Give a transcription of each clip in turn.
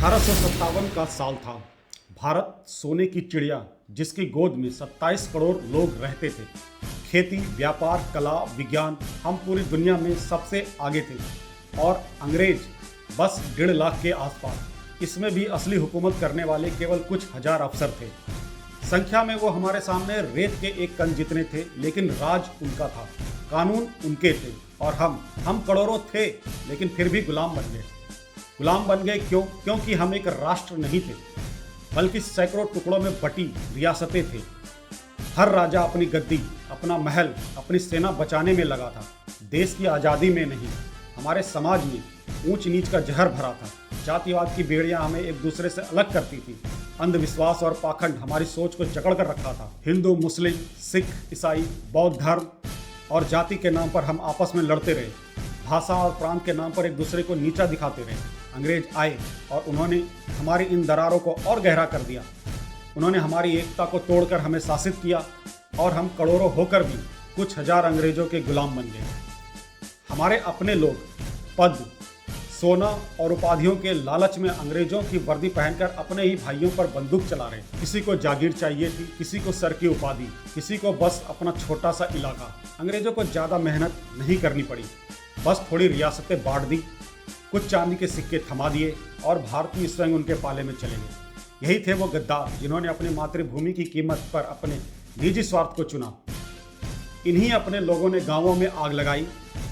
1857 का साल था। भारत सोने की चिड़िया जिसकी गोद में 27 करोड़ लोग रहते थे। खेती, व्यापार, कला, विज्ञान, हम पूरी दुनिया में सबसे आगे थे और अंग्रेज बस 1.5 लाख के आसपास। इसमें भी असली हुकूमत करने वाले केवल कुछ हजार अफसर थे। संख्या में वो हमारे सामने रेत के एक कण जितने थे, लेकिन राज उनका था, कानून उनके थे और हम करोड़ों थे, लेकिन फिर भी गुलाम बन गए। गुलाम बन गए क्यों? क्योंकि हम एक राष्ट्र नहीं थे, बल्कि सैकड़ों टुकड़ों में बटी रियासतें थे। हर राजा अपनी गद्दी, अपना महल, अपनी सेना बचाने में लगा था, देश की आज़ादी में नहीं। हमारे समाज में ऊंच नीच का जहर भरा था। जातिवाद की बेड़ियां हमें एक दूसरे से अलग करती थी। अंधविश्वास और पाखंड हमारी सोच को जकड़ कर रखा था। हिंदू, मुस्लिम, सिख, ईसाई, बौद्ध धर्म और जाति के नाम पर हम आपस में लड़ते रहे। भाषा और प्रांत के नाम पर एक दूसरे को नीचा दिखाते रहे। अंग्रेज आए और उन्होंने हमारी इन दरारों को और गहरा कर दिया। उन्होंने हमारी एकता को तोड़कर हमें शासित किया और हम करोड़ों होकर भी कुछ हजार अंग्रेजों के गुलाम बन गए। हमारे अपने लोग पद, सोना और उपाधियों के लालच में अंग्रेजों की वर्दी पहनकर अपने ही भाइयों पर बंदूक चला रहे। किसी को जागीर चाहिए थी, किसी को सर की उपाधि, किसी को बस अपना छोटा सा इलाका। अंग्रेजों को ज़्यादा मेहनत नहीं करनी पड़ी, बस थोड़ी रियासतें बांट दी, कुछ चांदी के सिक्के थमा दिए और भारतीय स्वयं उनके पाले में चले गए। यही थे वो गद्दार जिन्होंने अपनी मातृभूमि की कीमत पर अपने निजी स्वार्थ को चुना। इन्हीं अपने लोगों ने गांवों में आग लगाई,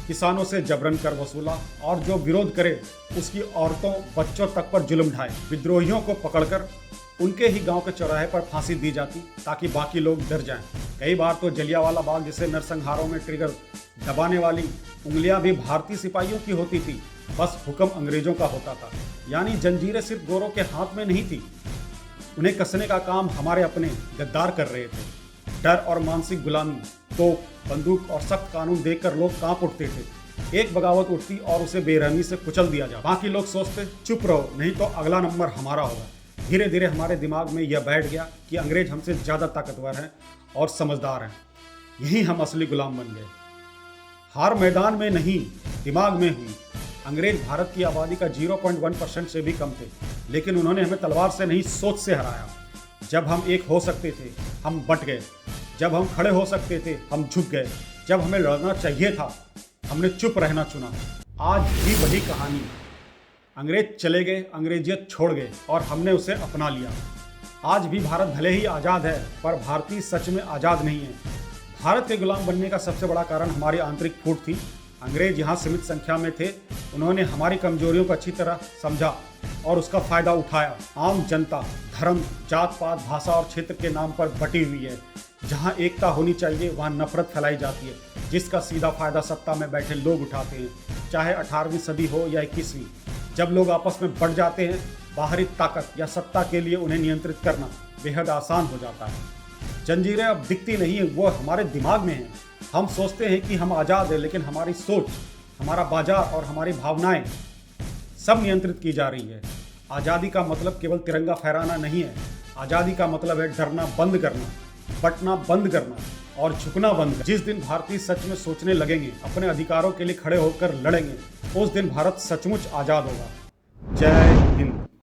किसानों से जबरन कर वसूला और जो विरोध करे उसकी औरतों, बच्चों तक पर जुल्म ढाए। विद्रोहियों को पकड़कर उनके ही गांव के चौराहे पर फांसी दी जाती ताकि बाकी लोग डर जाएं। कई बार तो जलियांवाला बाग जैसे नरसंहारों में ट्रिगर दबाने वाली उंगलियां भी भारतीय सिपाहियों की होती थी, बस हुक्म अंग्रेजों का होता था। यानी जंजीरें सिर्फ गोरों के हाथ में नहीं थी, उन्हें कसने का काम हमारे अपने गद्दार कर रहे थे। डर और मानसिक गुलामी, तोप, बंदूक और सख्त कानून देखकर लोग कांप उठते थे। एक बगावत उठती और उसे बेरहमी से कुचल दिया जाता। बाकी लोग सोचते चुप रहो, नहीं तो अगला नंबर हमारा होगा। धीरे धीरे हमारे दिमाग में यह बैठ गया कि अंग्रेज हमसे ज़्यादा ताकतवर हैं और समझदार हैं। यही हम असली गुलाम बन गए। हार मैदान में नहीं, दिमाग में हुई। अंग्रेज भारत की आबादी का 0.1% से भी कम थे, लेकिन उन्होंने हमें तलवार से नहीं, सोच से हराया। जब हम एक हो सकते थे, हम बट गए। जब हम खड़े हो सकते थे, हम झुक गए। जब हमें लड़ना चाहिए था, हमने चुप रहना चुना। आज भी वही कहानी। अंग्रेज चले गए, अंग्रेजियत छोड़ गए और हमने उसे अपना लिया। आज भी भारत भले ही आज़ाद है, पर भारतीय सच में आज़ाद नहीं है। भारत के गुलाम बनने का सबसे बड़ा कारण हमारी आंतरिक फूट थी। अंग्रेज यहाँ सीमित संख्या में थे, उन्होंने हमारी कमजोरियों को अच्छी तरह समझा और उसका फायदा उठाया। आम जनता धर्म, जात पात, भाषा और क्षेत्र के नाम पर बटी हुई है। जहाँ एकता होनी चाहिए वहाँ नफरत फैलाई जाती है, जिसका सीधा फायदा सत्ता में बैठे लोग उठाते हैं। चाहे 18वीं सदी हो या 21वीं, जब लोग आपस में बढ़ जाते हैं, बाहरी ताकत या सत्ता के लिए उन्हें नियंत्रित करना बेहद आसान हो जाता है। जंजीरें अब दिखती नहीं है, वो हमारे दिमाग में है। हम सोचते हैं कि हम आज़ाद हैं, लेकिन हमारी सोच, हमारा बाजार और हमारी भावनाएं सब नियंत्रित की जा रही है। आज़ादी का मतलब केवल तिरंगा फहराना नहीं है। आज़ादी का मतलब है डरना बंद करना, बटना बंद करना और झुकना बंद करना। जिस दिन भारतीय सच में सोचने लगेंगे, अपने अधिकारों के लिए खड़े होकर लड़ेंगे, उस दिन भारत सचमुच आज़ाद होगा। जय हिंद।